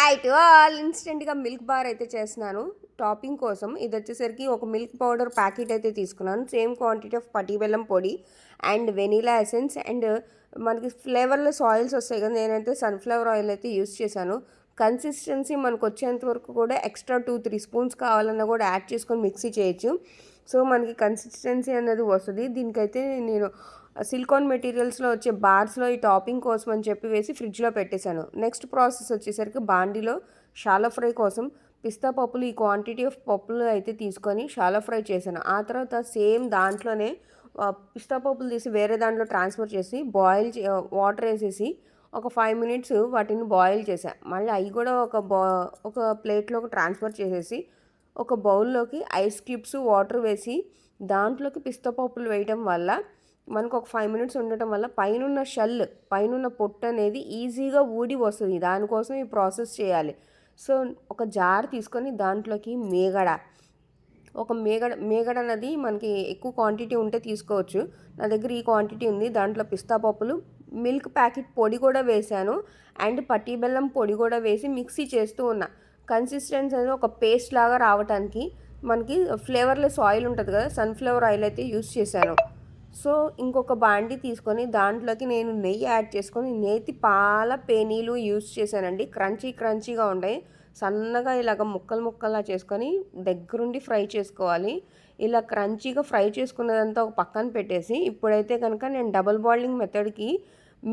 Hi to all. ఇన్స్టెంట్గా milk bar అయితే చేస్తున్నాను టాపింగ్ కోసం. ఇది వచ్చేసరికి ఒక మిల్క్ పౌడర్ ప్యాకెట్ అయితే తీసుకున్నాను. సేమ్ క్వాంటిటీ ఆఫ్ పట్టి బెల్లం పొడి అండ్ వెనీలా ఎసెన్స్ అండ్ మనకి ఫ్లేవర్లెస్ ఆయిల్స్ వస్తాయి కదా, నేనైతే సన్ఫ్లవర్ ఆయిల్ అయితే యూస్ చేశాను. కన్సిస్టెన్సీ మనకు వచ్చేంత వరకు కూడా ఎక్స్ట్రా 2-3 స్పూన్స్ కావాలన్నా కూడా యాడ్ చేసుకొని మిక్సీ చేయొచ్చు. సో మనకి కన్సిస్టెన్సీ అనేది వస్తుంది. దీనికైతే నేను సిలికాన్ మెటీరియల్స్లో వచ్చే బార్స్లో ఈ టాపింగ్ కోసం అని చెప్పి వేసి ఫ్రిడ్జ్లో పెట్టేశాను. నెక్స్ట్ ప్రాసెస్ వచ్చేసరికి బాండీలో షాలో ఫ్రై కోసం పిస్తా పప్పులు, ఈ క్వాంటిటీ ఆఫ్ పప్పులు అయితే తీసుకొని షాలో ఫ్రై చేశాను. ఆ తర్వాత సేమ్ దాంట్లోనే పిస్తా పప్పులు తీసి వేరే దాంట్లో ట్రాన్స్ఫర్ చేసి వాటర్ వేసేసి ఒక 5 మినిట్స్ వాటిని బాయిల్ చేశాను. మళ్ళీ అవి కూడా ఒక ప్లేట్లోకి ట్రాన్స్ఫర్ చేసేసి ఒక బౌల్లోకి ఐస్ క్యూబ్స్ వాటర్ వేసి దాంట్లోకి పిస్తా పప్పులు వేయడం వల్ల మనకు ఒక 5 మినిట్స్ ఉండటం వల్ల పైనున్న పొట్టు అనేది ఈజీగా ఊడి వస్తుంది. దానికోసం ఈ ప్రాసెస్ చేయాలి. సో ఒక జార్ తీసుకొని దాంట్లోకి మేగడ అనేది మనకి ఎక్కువ క్వాంటిటీ ఉంటే తీసుకోవచ్చు. నా దగ్గర ఈ క్వాంటిటీ ఉంది. దాంట్లో పిస్తా పప్పులు, మిల్క్ ప్యాకెట్ పొడి కూడా వేశాను అండ్ పట్టి బెల్లం పొడి కూడా వేసి మిక్సీ చేస్తూ ఉన్నా. కన్సిస్టెన్సీ అనేది ఒక పేస్ట్ లాగా రావడానికి మనకి ఫ్లేవర్లెస్ ఆయిల్ ఉంటుంది కదా, సన్ఫ్లవర్ ఆయిల్ అయితే యూస్ చేశాను. సో ఇంకొక బాండి తీసుకొని దాంట్లోకి నేను నెయ్యి యాడ్ చేసుకొని నేతి పాల పేనీలు యూస్ చేశానండి. క్రంచీగా ఉంటాయి. సన్నగా ఇలాగ ముక్కలా చేసుకొని దగ్గరుండి ఫ్రై చేసుకోవాలి. ఇలా క్రంచీగా ఫ్రై చేసుకున్నదంతా ఒక పక్కన పెట్టేసి ఇప్పుడైతే కనుక నేను డబుల్ బాయిలింగ్ మెథడ్కి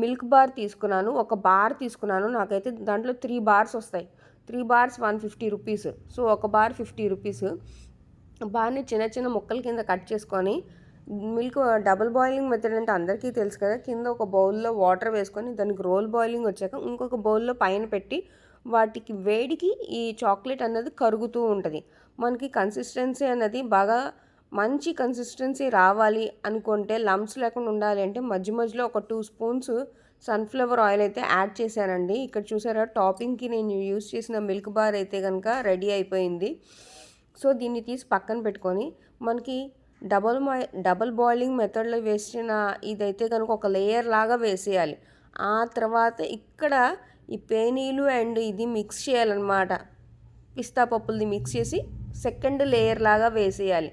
మిల్క్ బార్ తీసుకున్నాను. ఒక బార్ తీసుకున్నాను. నాకైతే దాంట్లో 3 బార్స్ వస్తాయి. 3 బార్స్ 150 రూపీస్. సో ఒక బార్ 50 రూపీస్. బార్ని చిన్న ముక్కల కింద కట్ చేసుకొని మిల్క్ డబుల్ బాయిలింగ్ మెథడ్ అంటే అందరికీ తెలుసు కదా, కింద ఒక బౌల్లో వాటర్ వేసుకొని దానికి రోల్ బాయిలింగ్ వచ్చాక ఇంకొక బౌల్లో పైన పెట్టి వాటికి వేడికి ఈ చాక్లెట్ అన్నది కరుగుతూ ఉంటుంది. మనకి కన్సిస్టెన్సీ అన్నది బాగా మంచి కన్సిస్టెన్సీ రావాలి అనుకుంటే, లంప్స్ లేకుండా ఉండాలి అంటే మధ్యలో ఒక 2 స్పూన్స్ సన్ఫ్లవర్ ఆయిల్ అయితే యాడ్ చేశానండి. ఇక్కడ చూసారా, టాపింగ్కి నేను యూస్ చేసిన మిల్క్ బార్ అయితే కనుక రెడీ అయిపోయింది. సో దీన్ని తీసి పక్కన పెట్టుకొని మనకి డబుల్ బాయిలింగ్ మెథడ్లో వేసిన ఇదైతే కనుక ఒక లేయర్ లాగా వేసేయాలి. ఆ తర్వాత ఇక్కడ ఈ పేనీలు అండ్ ఇది మిక్స్ చేయాలన్నమాట. పిస్తా పప్పులది మిక్స్ చేసి సెకండ్ లేయర్ లాగా వేసేయాలి.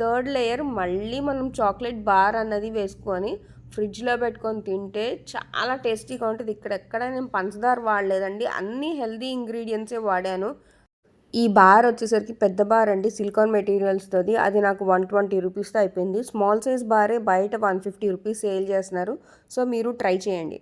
థర్డ్ లేయర్ మళ్ళీ మనం చాక్లెట్ బార్ అన్నది వేసుకొని ఫ్రిడ్జ్లో పెట్టుకొని తింటే చాలా టేస్టీగా ఉంటుంది. ఇక్కడెక్కడ నేను పంచదార వాడలేదండి, అన్ని హెల్దీ ఇంగ్రీడియంట్సే వాడాను. ఈ బార్ వచ్చేసరికి పెద్ద బార్ అండి, సిలికాన్ మెటీరియల్స్తోది. అది నాకు 120 రూపీస్తో అయిపోయింది. స్మాల్ సైజ్ బారే బయట 150 రూపీస్ సేల్ చేస్తున్నారు. సో మీరు ట్రై చేయండి.